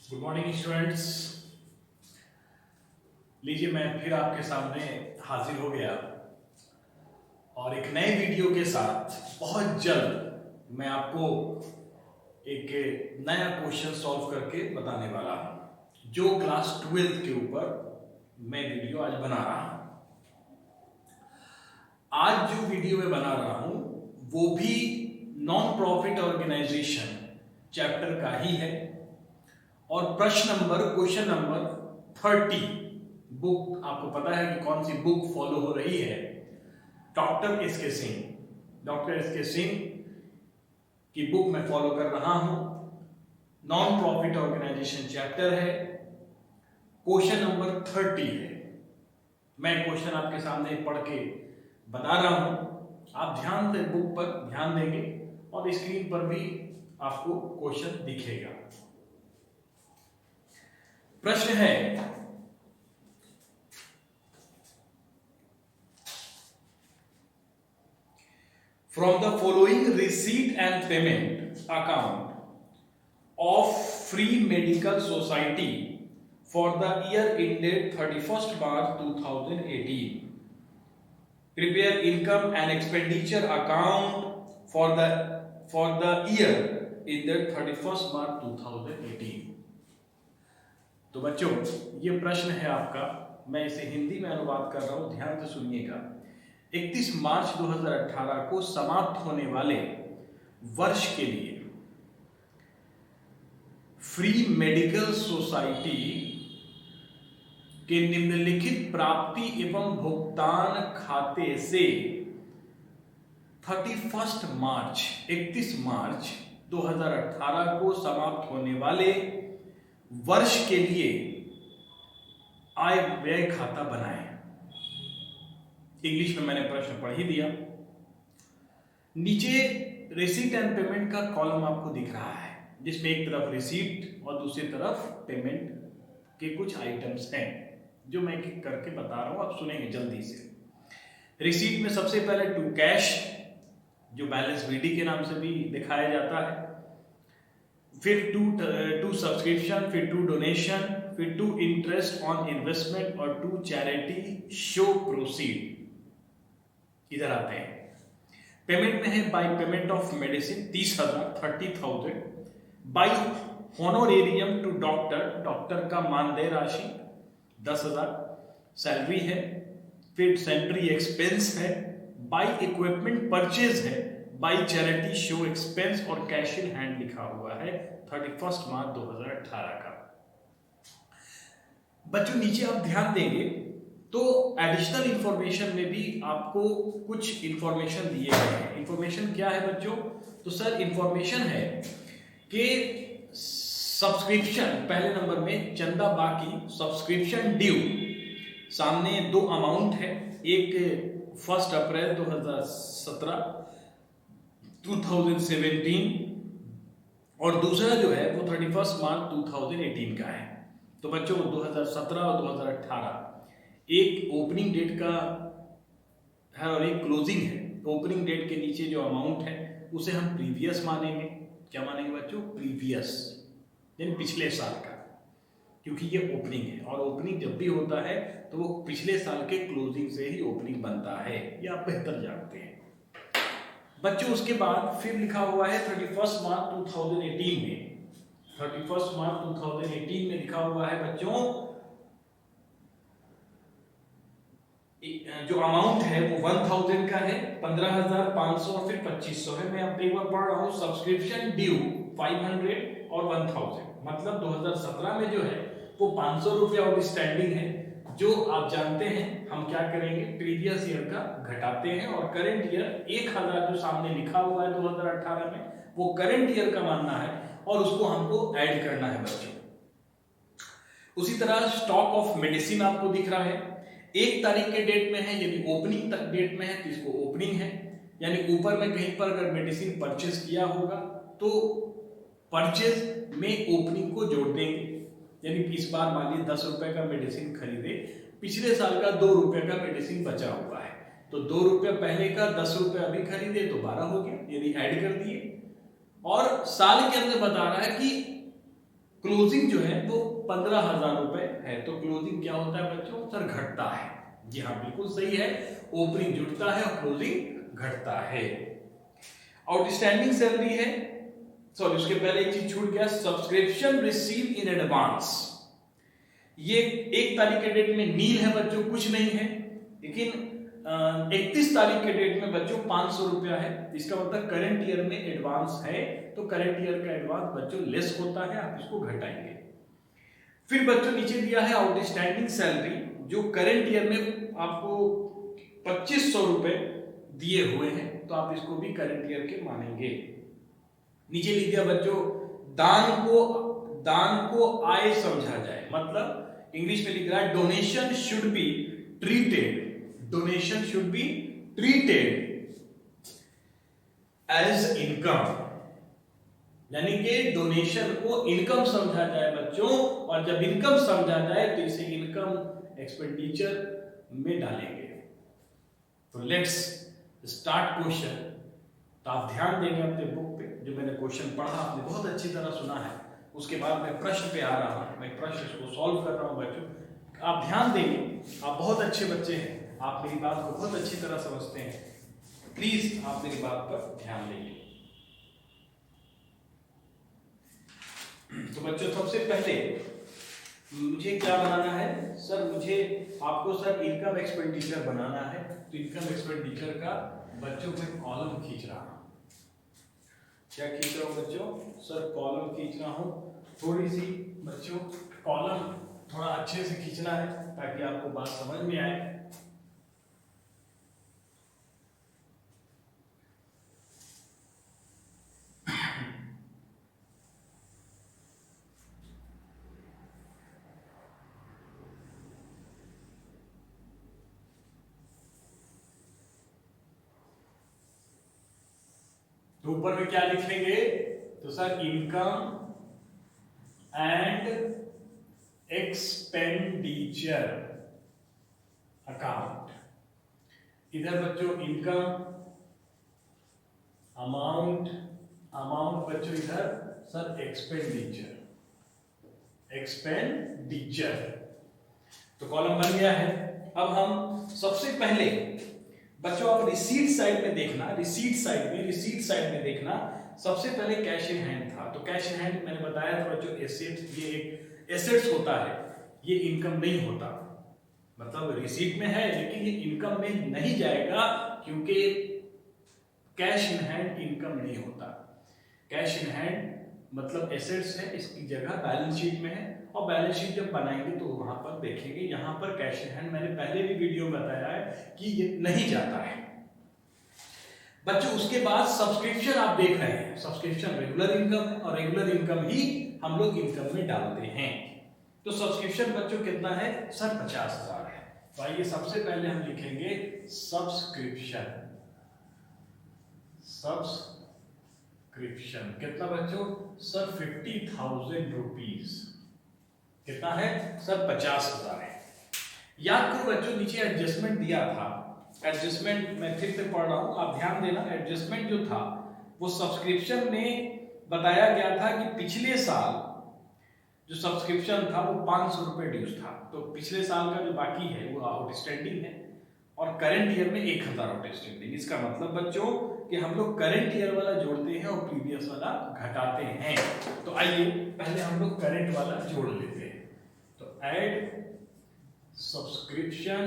Good morning students. लीजिए मैं फिर आपके सामने हाजिर हो गया और एक नए वीडियो के साथ बहुत जल्द मैं आपको एक नया क्वेश्चन सॉल्व करके बताने वाला हूं जो क्लास 12th के ऊपर मैं वीडियो आज बना रहा हूं। आज जो वीडियो मैं बना रहा हूं वो भी नॉन प्रॉफिट ऑर्गेनाइजेशन चैप्टर का ही है और क्वेश्चन नंबर 30 बुक, आपको पता है कि कौन सी बुक फॉलो हो रही है। डॉक्टर एस के सिंह की बुक मैं फॉलो कर रहा हूं। नॉन प्रॉफिट ऑर्गेनाइजेशन चैप्टर है, क्वेश्चन नंबर 30 है। मैं क्वेश्चन आपके सामने पढ़ के बता रहा हूं, आप ध्यान से बुक पर ध्यान देंगे और स्क्रीन पर भी आपको क्वेश्चन दिखेगा। प्रश्न है, from the following receipt and payment account of Free Medical Society for the year ended 31st March 2018, prepare income and expenditure account for the year ended 31st March 2018। तो बच्चों ये प्रश्न है आपका, मैं इसे हिंदी में अनुवाद कर रहा हूं, ध्यान से सुनिएगा। 31 मार्च 2018 को समाप्त होने वाले वर्ष के लिए फ्री मेडिकल सोसाइटी के निम्नलिखित प्राप्ति एवं भुगतान खाते से 31 मार्च 2018 को समाप्त होने वाले वर्ष के लिए आय व्यय खाता बनाएं। इंग्लिश में मैंने प्रश्न पढ़ ही दिया। नीचे रिसीट एंड पेमेंट का कॉलम आपको दिख रहा है जिसमें एक तरफ रिसीट और दूसरी तरफ पेमेंट के कुछ आइटम्स हैं जो मैं एक एक करके बता रहा हूं, आप सुनेंगे जल्दी से। रिसीट में सबसे पहले टू कैश, जो बैलेंस बीडी के नाम से भी दिखाया जाता है, फिर टू सब्सक्रिप्शन, फिर टू डोनेशन, फिर टू इंटरेस्ट ऑन इन्वेस्टमेंट और टू चैरिटी शो प्रोसीड। इधर आते हैं, पेमेंट में है by payment of medicine 30,000 by honorarium to doctor का मानदेय राशि 10,000 सैलरी है, फिर सेंट्री एक्सपेंस है, बाय इक्विपमेंट परचेज है, बाय चैरिटी शो एक्सपेंस और कैश इन हैंड लिखा हुआ है 31 मार्च 2018 का। बच्चों नीचे आप ध्यान देंगे तो एडिशनल इंफॉर्मेशन में भी आपको कुछ इंफॉर्मेशन दिए गए हैं। इंफॉर्मेशन क्या है बच्चों? तो सर इंफॉर्मेशन है कि सब्सक्रिप्शन पहले नंबर में चंदा बाकी, सब्सक्रिप्शन ड्यू सामने दो अमाउंट है, एक 1 अप्रैल 2017 और दूसरा जो है वो 31 मार्च 2018 का है। तो बच्चों 2017 और 2018 एक ओपनिंग डेट का है और एक क्लोजिंग है। ओपनिंग डेट के नीचे जो अमाउंट है उसे हम प्रीवियस मानेंगे। क्या मानेंगे बच्चों? प्रीवियस, यानी पिछले साल का, क्योंकि ये ओपनिंग है और ओपनिंग जब भी होता है तो वो पिछले साल के क्लोजिंग से ही ओपनिंग बनता है, ये आप बेहतर जानते हैं बच्चों। उसके बाद फिर लिखा हुआ है 31 मार्च 2018 में, 31 मार्च 2018 में लिखा हुआ है बच्चों, जो अमाउंट है वो 1000 का है, 15,500 और फिर 2500 है। मैं अब एक बार पढ़ रहा हूँ, सब्सक्रिप्शन ड्यू 500 और 1000, मतलब 2017 में जो है वो 500 रुपया आउटस्टैंडिंग है, जो आप जानते हैं हम क्या करेंगे, प्रीवियस ईयर का घटाते हैं और करंट ईयर 1000 जो सामने लिखा हुआ है 2018 में वो करंट ईयर का मानना है और उसको हमको ऐड करना है बच्चों। उसी तरह स्टॉक ऑफ मेडिसिन आपको दिख रहा है, 1 तारीख के डेट में है, यदि ओपनिंग तक डेट में है तो इसको ओपनिंग है, यानी ऊपर में कहीं पर अगर मेडिसिन परचेज किया होगा तो परचेज में ओपनिंग को जोड़ देंगे। यानी इस बार मान लीजिए 10 रुपए का मेडिसिन खरीदे, पिछले साल का 2 रुपए का मेडिसिन बचा हुआ है तो 2 रुपये पहले का, 10 रुपये अभी खरीदे तो 12 हो गया, यदि ऐड कर दिए। और साल के अंदर बता रहा है कि क्लोजिंग जो है वो 15,000 रुपए है। तो क्लोजिंग क्या होता है बच्चों? सर घटता है। जी हाँ, बिल्कुल सही है। ओपनिंग जुड़ता है और क्लोजिंग घटता है। आउटस्टैंडिंग सैलरी है, सॉरी उसके पहले एक चीज छूट गया, सब्सक्रिप्शन रिसीव इन एडवांस। ये 1 तारीख के डेट में नील है बच्चों, कुछ नहीं है। लेकिन 31 तारीख के डेट में बच्चों 500 रुपया है। इसका मतलब करंट ईयर में एडवांस है, तो करंट ईयर का एडवांस बच्चों लेस होता है, आप इसको घटाएंगे। फिर बच्चों नीचे दिया है आउटस्टैंडिंग सैलरी, जो करंट ईयर में आपको 2500 रुपए दिए हुए हैं, तो आप इसको भी करंट ईयर के मानेंगे। नीचे लिख दिया बच्चों, दान को आय समझा जाए, मतलब इंग्लिश में लिख रहा है donation should be treated, donation should be treated as income, यानी कि डोनेशन को इनकम समझा जाए बच्चों। और जब इनकम समझा जाए तो इसे इनकम एक्सपेंडिचर में डालेंगे। तो लेट्स स्टार्ट क्वेश्चन। तो आप ध्यान देंगे अपने बुक पे, जो मैंने क्वेश्चन पढ़ा आपने बहुत अच्छी तरह सुना है। उसके बाद मैं प्रश्न पे आ रहा हूं, मैं प्रश्न को सॉल्व कर रहा हूं बच्चों। आप ध्यान देंगे, आप बहुत अच्छे बच्चे हैं, आप मेरी बात को बहुत अच्छी तरह समझते हैं। प्लीज आप मेरी बात पर ध्यान देंगे। तो बच्चों सबसे पहले मुझे क्या बनाना है? सर मुझे आपको सर इनकम एक्सपेंडिचर बनाना है। तो इनकम एक्सपेंडिचर का बच्चों मैं कॉलम खींच रहा हूं। क्या खींच रहा हूं बच्चों? सर कॉलम खींच रहा हूं। थोड़ी सी बच्चों कॉलम थोड़ा अच्छे से खींचना है ताकि आपको बात समझ में आए। तो ऊपर में क्या लिखेंगे? तो sir income and expenditure account. इधर बच्चों इनकम अमाउंट, अमाउंट बच्चों इधर सर एक्सपेंडिचर, एक्सपेंडिचर। तो कॉलम बन गया है। अब हम सबसे पहले बच्चों आप रिसीट साइड में देखना, रिसीट साइड में देखना। सबसे पहले कैश इन हैंड था। तो कैश इन हैंड मैंने बताया था बच्चों एसेट्स, ये एक एसेट्स होता है, ये इनकम नहीं होता। मतलब रिसीट में है लेकिन ये इनकम में नहीं जाएगा, क्योंकि कैश इन हैंड इनकम नहीं होता। कैश इन हैंड मतलब एसेट्स है, इसकी जगह बैलेंस शीट में है। और बैलेंस शीट जब बनाएंगे तो वहां पर देखेंगे, यहां पर कैश इन हैंड मैंने पहले भी वीडियो में बताया है कि ये नहीं जाता है बच्चों। उसके बाद सब्सक्रिप्शन आप देख रहे हैं, सब्सक्रिप्शन रेगुलर इनकम है और रेगुलर इनकम ही हम लोग इनकम में डालते हैं। तो सब्सक्रिप्शन बच्चों कितना है? सर 50,000 है। तो आइए सबसे पहले हम लिखेंगे सब्सक्रिप्शन। सब्सक्रिप्शन कितना बच्चों? Sir 50,000 rupees. कितना है? सर 50,000 है। याद करो बच्चों नीचे एडजस्टमेंट दिया था, एडजस्टमेंट मैं फिर से पढ़ रहा हूं, आप ध्यान देना। एडजस्टमेंट जो था वो सब्सक्रिप्शन में बताया गया था कि पिछले साल जो सब्सक्रिप्शन था वो 500 रुपए ड्यूज था। तो पिछले साल का जो बाकी है वो आउटस्टैंडिंग है और करंट ईयर में 1000 आउटस्टैंडिंग। इसका मतलब बच्चों कि हम लोग करंट ईयर वाला जोड़ते हैं और प्रीवियस वाला घटाते हैं। तो आइए पहले हम लोग करंट वाला जोड़ लेते हैं। तो ऐड सब्सक्रिप्शन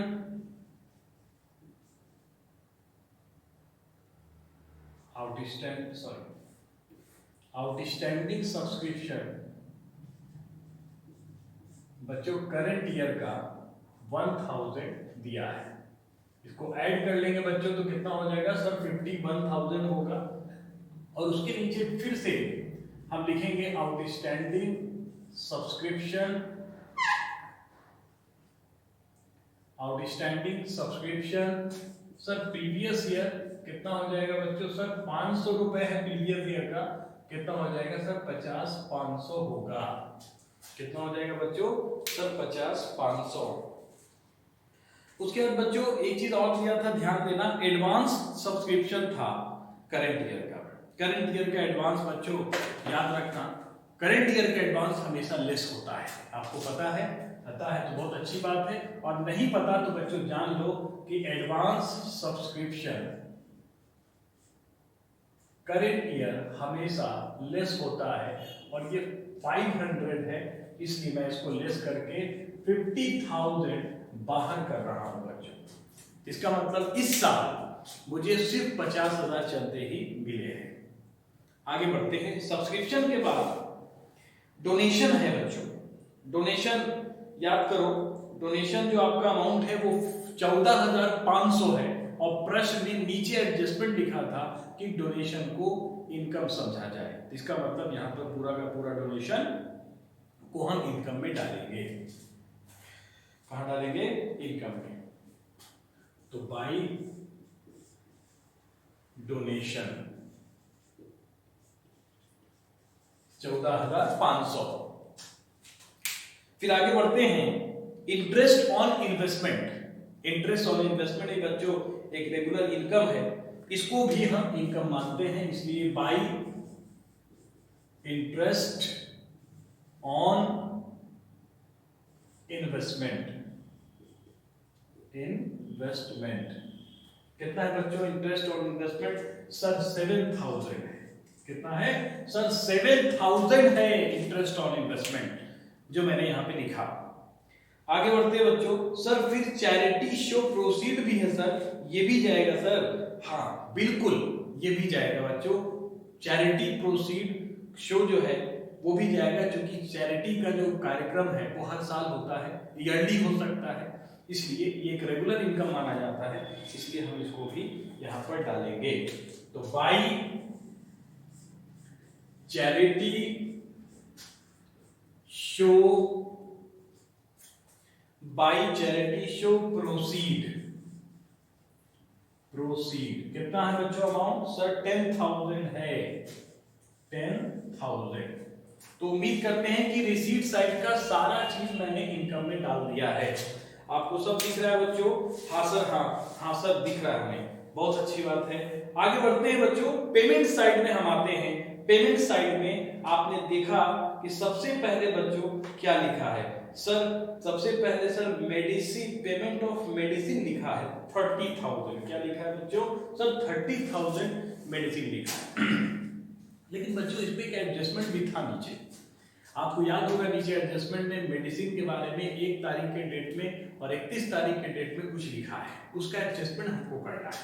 आउटस्टैंडिंग सब्सक्रिप्शन बच्चों करंट ईयर का 1000 दिया है। इसको ऐड कर लेंगे बच्चों तो कितना हो जाएगा? सर 51,000 होगा। और उसके नीचे फिर से हम लिखेंगे outstanding subscription, outstanding subscription sir previous year कितना हो जाएगा बच्चों? सर 500 रुपए है प्रीवियस ईयर का, कितना हो जाएगा सर? 50,500 होगा। कितना हो जाएगा बच्चों? सर 50,500। उसके बाद बच्चों एक चीज और दिया था, ध्यान देना, एडवांस सब्सक्रिप्शन था करंट ईयर का। करंट ईयर का एडवांस बच्चों याद रखना करंट ईयर का एडवांस हमेशा लेस होता है। आपको पता है तो बहुत अच्छी बात है, और नहीं पता तो बच्चों जान लो कि एडवांस सब्सक्रिप्शन करंट ईयर हमेशा लेस होता है, और ये 500 है, इसलिए मैं इसको लेस करके 50,000 बाहर कर रहा हूं बच्चों। इसका मतलब इस साल मुझे सिर्फ 50,000 चलते ही मिले हैं। आगे बढ़ते हैं। सब्सक्रिप्शन के बाद डोनेशन है बच्चों। डोनेशन याद करो, डोनेशन जो आपका अमाउंट है वो 14,500 है, और प्रश्न में नीचे एडजस्टमेंट लिखा था कि डोनेशन को इनकम समझा जाए। इसका मतलब यहां पर पूरा का पूरा डोनेशन को हम इनकम में डालेंगे। कहां डालेंगे? इनकम में। तो बाई डोनेशन 14,500। फिर आगे बढ़ते हैं। Interest on investment. Interest on investment एक बच्चों एक रेगुलर इनकम है, इसको भी हम इनकम मानते हैं, इसलिए बाई इंटरेस्ट ऑन इन्वेस्टमेंट। कितना है बच्चों इंटरेस्ट ऑन इन्वेस्टमेंट? सर 7,000 है। कितना है सर? 7,000 है इंटरेस्ट ऑन इन्वेस्टमेंट, जो मैंने यहां पे लिखा। आगे बढ़ते हैं बच्चों। सर फिर चैरिटी शो प्रोसीड भी है सर, ये भी जाएगा सर? हाँ बिल्कुल, ये भी जाएगा बच्चों। चैरिटी प्रोसीड शो जो है वो भी जाएगा, क्योंकि चैरिटी का जो कार्यक्रम है वो हर साल होता है, ईयरली हो सकता है, इसलिए ये एक रेगुलर इनकम माना जाता है, इसलिए हम इसको भी यहां पर डालेंगे। तो by charity show, by charity show proceed. कितना है बच्चों अमाउंट? सर 10,000 है। 10,000। तो उम्मीद करते हैं कि रिसीट साइड का सारा चीज मैंने इनकम में डाल दिया है। आपको सब दिख रहा है बच्चों? हाँ सर, हाँ सर दिख रहा है हमें, बहुत अच्छी बात है। आगे बढ़ते हैं बच्चों। पेमेंट साइड में हम आते हैं। पेमेंट साइड में आपने देखा कि सबसे पहले बच्चों क्या लिखा है? सर सबसे पहले sir medicine, payment of medicine लिखा है 30,000। क्या लिखा है बच्चों? सर 30,000 मेडिसिन लिखा है। लेकिन बच्चों इस पे एक एडजस्टमेंट भी था नीचे। आपको याद होगा नीचे एडजस्टमेंट में मेडिसिन के बारे में 1 तारीख के डेट में और 31 तारीख के डेट में कुछ लिखा है, उसका एडजस्टमेंट हमको करना है।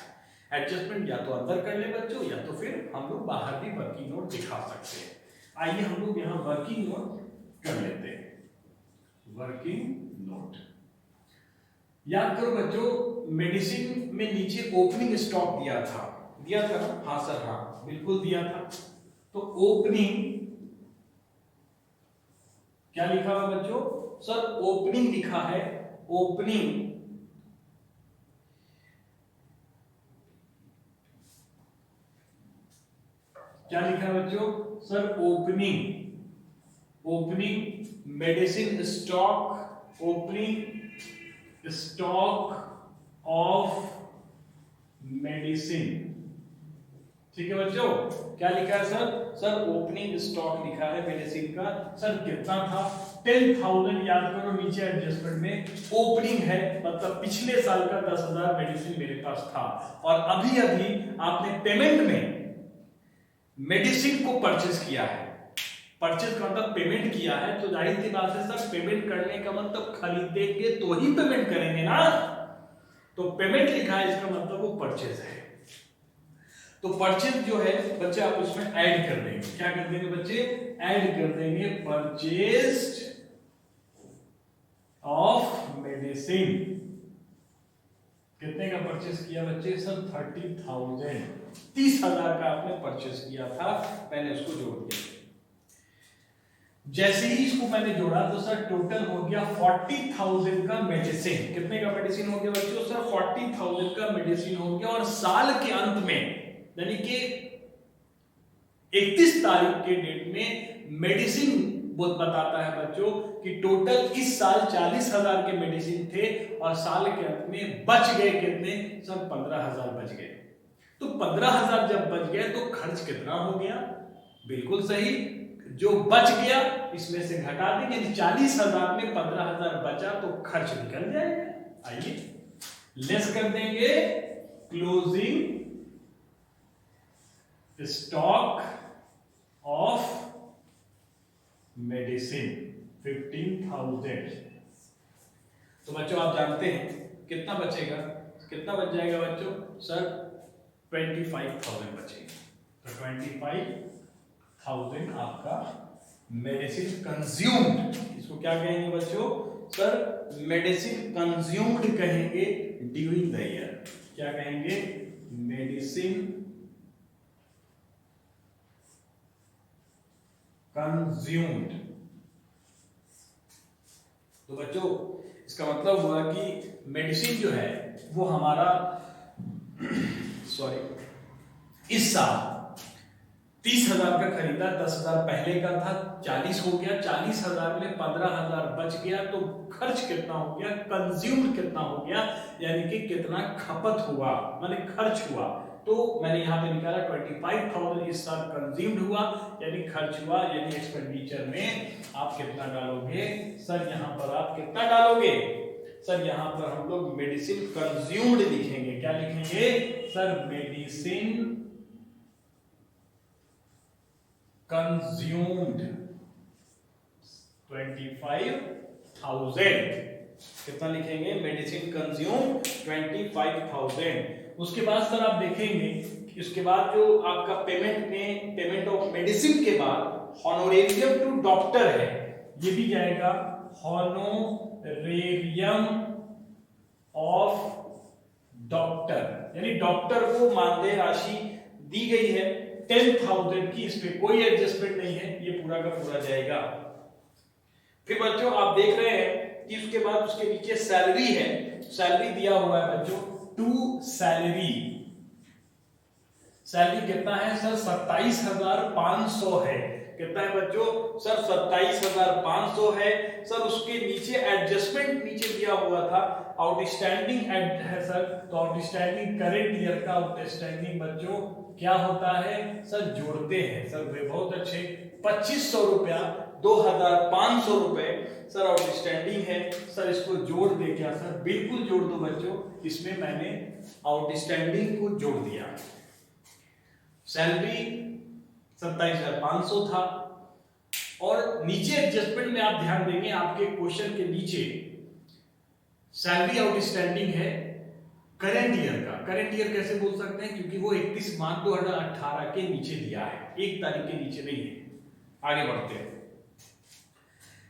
एडजस्टमेंट या तो अंदर कर ले बच्चों, या तो फिर हम लोग बाहर भी वर्किंग नोट दिखा सकते हैं। आइए हम लोग यहाँ वर्किंग नोट कर लेते हैं। वर्किंग नोट याद करो बच्चों, मेडिसिन में नीचे ओपनिंग स्टॉक दिया था ना? हाँ सर, हाँ बिल्कुल दिया था। तो ओपनिंग क्या लिखा हुआ बच्चों? सर ओपनिंग लिखा है। ओपनिंग क्या लिखा है बच्चों? Sir opening medicine stock, opening stock of medicine. ठीक है बच्चों, क्या लिखा है सर? सर ओपनिंग स्टॉक लिखा है मेडिसिन का। सर कितना था? 10,000। याद करो नीचे एडजस्टमेंट में ओपनिंग है, मतलब पिछले साल का 10,000 मेडिसिन मेरे पास था, और अभी आपने पेमेंट में मेडिसिन को परचेज किया है। परचेज का मतलब पेमेंट किया है, तो जाहिर सी बात है सर पेमेंट करने का मतलब खरीदेंगे तो ही पेमेंट करेंगे ना। तो पेमेंट लिखा है, इसका मतलब वो परचेज है। तो परचेज जो है बच्चे आप उसमें ऐड कर देंगे। क्या कर देंगे बच्चे? ऐड कर देंगे परचेज्ड ऑफ मेडिसिन। कितने का परचेज किया बच्चे? सर 30,000। 30,000 का आपने परचेज किया था, मैंने उसको जोड़ दिया। जैसे ही इसको मैंने जोड़ा तो सर टोटल हो गया 40,000 का मेडिसिन। कितने का मेडिसिन हो गया बच्चों? सर 40,000 का मेडिसिन हो गया। और साल के अंत में यानी कि 31 तारीख के डेट में मेडिसिन बताता है बच्चों कि टोटल इस साल 40,000 के मेडिसिन थे, और साल के अंत में बच गए कितने? सर 15,000 बच गए। तो 15,000 जब बच गए तो खर्च कितना हो गया? बिल्कुल सही, जो बच गया इसमें से घटा देंगे, यदि 40,000 में 15,000 बचा तो खर्च निकल जाएगा। आइए लेस कर देंगे क्लोजिंग स्टॉक ऑफ मेडिसिन 15,000। तो बच्चों आप जानते हैं कितना बचेगा, कितना बच जाएगा बच्चों? सर 25,000 बचेगा। तो 25,000 आपका मेडिसिन कंज्यूम्ड, इसको क्या कहेंगे बच्चों? सर मेडिसिन कंज्यूम्ड कहेंगे ड्यूरिंग द ईयर। क्या कहेंगे? Medicine consumed. तो बच्चों इसका मतलब हुआ कि मेडिसिन जो है वो हमारा सॉरी इस साल 30,000 का खरीदा, 10,000 पहले का था, 40 हो गया, 40,000 में 15,000 बच गया, तो खर्च कितना हो गया? कंज्यूम्ड कितना हो गया, यानी कि कितना खपत हुआ, माने खर्च हुआ। तो मैंने यहाँ पे निकाला 25,000 इस साल कंज्यूम्ड हुआ, यानी खर्च हुआ, यानी एक्सपेंडिचर में आप कितना डालोगे? सर यहाँ पर आप कितना डालोगे? सर यहाँ पर हम लोग मेडिसिन कंज्यूम्ड लिखेंगे। क्या लिखेंगे? Sir medicine consumed 25,000। कितना लिखेंगे? Medicine consume 25,000। उसके बाद सर आप देखेंगे इसके बाद जो आपका पेमेंट ऑफ मेडिसिन के बाद हॉनोरेरियम टू डॉक्टर है, ये भी जाएगा। हॉनोरेरियम ऑफ डॉक्टर, यानी डॉक्टर को मानदेय राशि दी गई है 10,000 की, इस पे कोई एडजस्टमेंट नहीं है, ये पूरा का पूरा जाएगा। फिर बच्चों आप देख रहे हैं कि उसके बाद उसके नीचे सैलरी है, सैलरी दिया हुआ है बच्चों टू सैलरी। सैलरी कितना है? सर 27,500 है। कितना है बच्चों? सर 27,500 है। सर उसके नीचे एडजस्टमेंट नीचे दिया हुआ था आउटस्टैंडिंग है सर, तो आउटस्टैंडिंग करेंट ईयर का आउटस्टैंडिंग बच्चों क्या होता है? सर जोड़ते हैं सर, वे बहुत अच्छे 2,500 रुपया, 2,500 रुपए सर आउटस्टैंडिंग है। सर इसको जोड़ दे क्या सर? बिल्कुल जोड़ दो बच्चों, इसमें मैंने आउटस्टैंडिंग को जोड़ दिया। सैलरी 27,500 था, और नीचे एडजस्टमेंट में आप ध्यान देंगे आपके क्वेश्चन के नीचे सैलरी आउटस्टैंडिंग है करंट ईयर का। करंट ईयर कैसे बोल सकते हैं? क्योंकि वो 31 मार्च 2018 के नीचे दिया है, 1 तारीख के नीचे नहीं है। आगे बढ़ते हैं।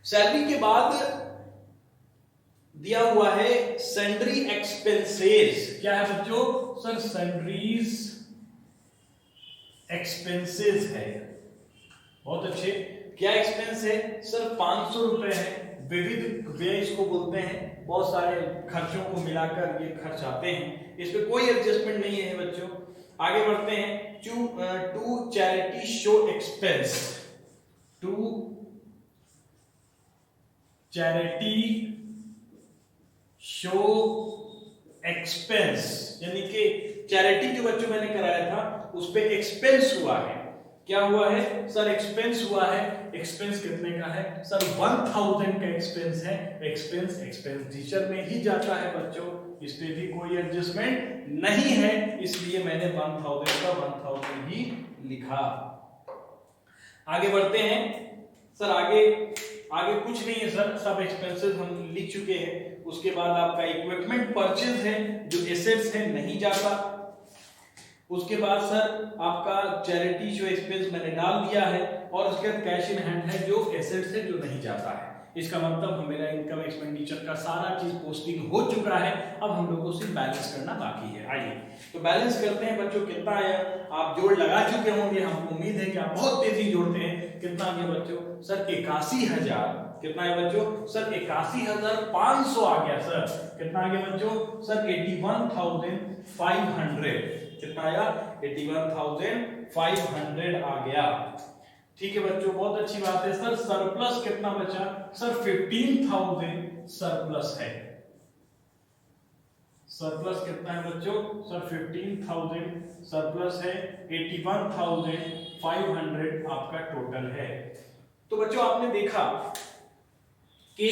सैलरी के बाद दिया हुआ है सैंड्री एक्सपेंसेस। क्या है बच्चों? सर सैंड्रीज एक्सपेंसेस है। बहुत अच्छे। क्या एक्सपेंस है? सर 500 रुपए है। विविध व्यय इसको बोलते हैं, बहुत सारे खर्चों को मिलाकर ये खर्च आते हैं, इस पे कोई एडजस्टमेंट नहीं है बच्चों। आगे बढ़ते हैं। To charity show expense, to charity show expense, यानी कि चैरिटी जो बच्चों मैंने कराया था उस पे एक्सपेंस हुआ है। क्या हुआ है? सर एक्सपेंस हुआ है। एक्सपेंस कितने का है? सर 1,000 का एक्सपेंस है। एक्सपेंस एक्सपेंडिचर में ही जाता है बच्चों, इस पे भी कोई एडजस्टमेंट नहीं है, इसलिए मैंने 1,000 का 1,000 ही लिखा। आगे बढ़ते हैं। सर आगे कुछ नहीं है सर, सब एक्सपेंसेस हम लिख चुके हैं। उसके बाद आपका इक्विपमेंट परचेज है, जो एसेट्स है नहीं जाता। उसके बाद सर आपका चैरिटी जो एक्सपेंस मैंने डाल दिया है, और उसके बाद कैश इन हैंड है जो एसेट्स है जो नहीं जाता है। इसका मतलब मेरा इनकम एक्सपेंडिचर का सारा चीज पोस्टिंग हो चुका है, अब हम लोगों को सिर्फ बैलेंस करना बाकी है। आइए तो बैलेंस करते हैं बच्चों। कितना आया? आप जोड़ लगा चुके होंगे, हमको उम्मीद है कि आप बहुत तेजी जोड़ते हैं। कितना आ गया बच्चों? सर 81,000। कितना है बच्चों? सर 81,500 आ गया सर। कितना आ गया बच्चों? सर 81,500। कितना आया? 81,500 आ गया। ठीक है बच्चों, बहुत अच्छी बात है। सर सरप्लस कितना बचा? सर 15,000 सरप्लस है। सरप्लस कितना है बच्चों? सर 15,000 सरप्लस है, 81,500 आपका टोटल है। तो बच्चों आपने देखा कि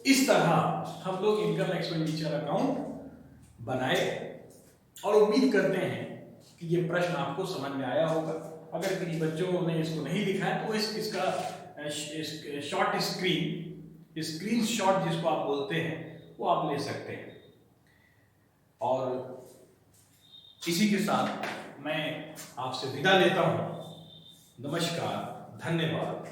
इस तरह हम लोग इनकम एक्सपेंडिचर अकाउंट बनाए और उम्मीद करते हैं कि ये प्रश्न आपको समझ में आया होगा। अगर किसी बच्चों ने इसको नहीं लिखा है तो इसका शॉर्ट स्क्रीन शॉट जिसको आप बोलते हैं वो आप ले सकते हैं। और इसी के साथ मैं आपसे विदा लेता हूं। नमस्कार, धन्यवाद।